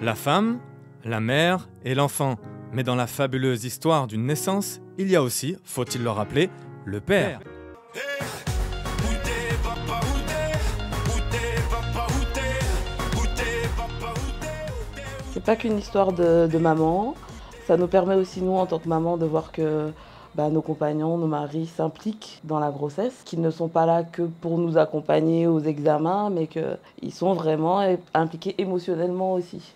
La femme, la mère et l'enfant. Mais dans la fabuleuse histoire d'une naissance, il y a aussi, faut-il le rappeler, le père. C'est pas qu'une histoire de maman, ça nous permet aussi nous en tant que maman de voir que nos compagnons, nos maris s'impliquent dans la grossesse, qu'ils ne sont pas là que pour nous accompagner aux examens, mais qu'ils sont vraiment impliqués émotionnellement aussi.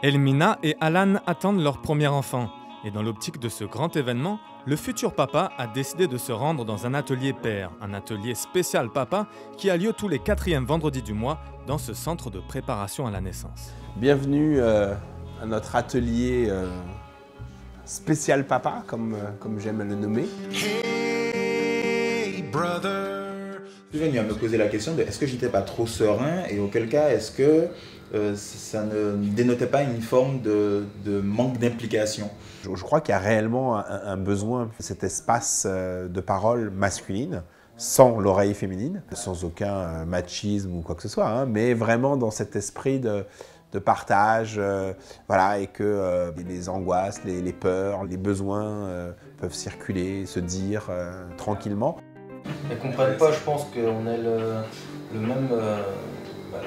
Elmina et Alan attendent leur premier enfant. Et dans l'optique de ce grand événement, le futur papa a décidé de se rendre dans un atelier père, un atelier spécial papa qui a lieu tous les 4e vendredis du mois dans ce centre de préparation à la naissance. Bienvenue à notre atelier spécial papa, comme j'aime le nommer. Hey brother. Je suis venu à me poser la question de est-ce que j'étais pas trop serein et auquel cas est-ce que ça ne dénotait pas une forme de manque d'implication. Je crois qu'il y a réellement un besoin, cet espace de parole masculine, sans l'oreille féminine, sans aucun machisme ou quoi que ce soit, hein, mais vraiment dans cet esprit de partage, voilà, et que les angoisses, les peurs, les besoins peuvent circuler, se dire tranquillement. Elles ne comprennent pas, je pense, qu'on a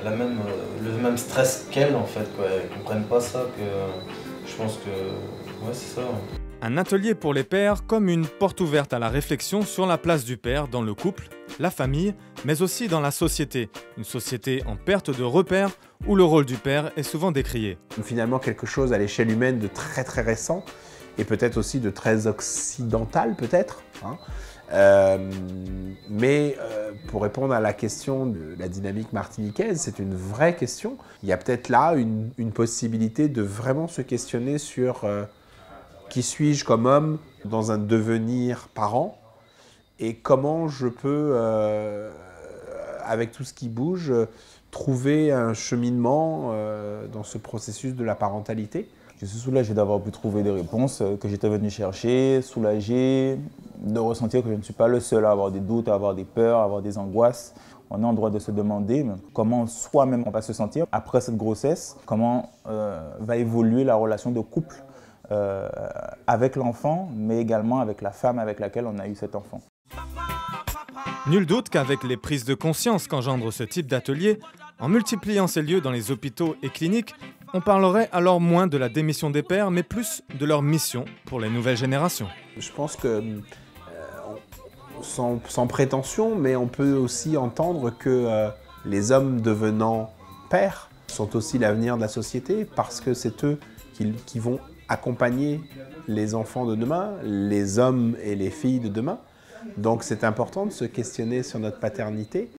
le même stress qu'elles, en fait, quoi. Elles ne comprennent pas ça, que je pense que... Ouais, c'est ça. Ouais. Un atelier pour les pères comme une porte ouverte à la réflexion sur la place du père dans le couple, la famille, mais aussi dans la société. Une société en perte de repères où le rôle du père est souvent décrié. Finalement, quelque chose à l'échelle humaine de très très récent et peut-être aussi de très occidental, peut-être. Hein. Mais pour répondre à la question de la dynamique martiniquaise, c'est une vraie question. Il y a peut-être là une possibilité de vraiment se questionner sur qui suis-je comme homme dans un devenir parent et comment je peux, avec tout ce qui bouge, trouver un cheminement dans ce processus de la parentalité. Je suis soulagé d'avoir pu trouver des réponses que j'étais venu chercher, soulagé de ressentir que je ne suis pas le seul à avoir des doutes, à avoir des peurs, à avoir des angoisses. On est en droit de se demander comment soi-même on va se sentir après cette grossesse, comment va évoluer la relation de couple avec l'enfant, mais également avec la femme avec laquelle on a eu cet enfant. Nul doute qu'avec les prises de conscience qu'engendre ce type d'atelier, en multipliant ces lieux dans les hôpitaux et cliniques, on parlerait alors moins de la démission des pères, mais plus de leur mission pour les nouvelles générations. Je pense que, sans prétention, mais on peut aussi entendre que les hommes devenant pères sont aussi l'avenir de la société, parce que c'est eux qui vont accompagner les enfants de demain, les hommes et les filles de demain. Donc c'est important de se questionner sur notre paternité.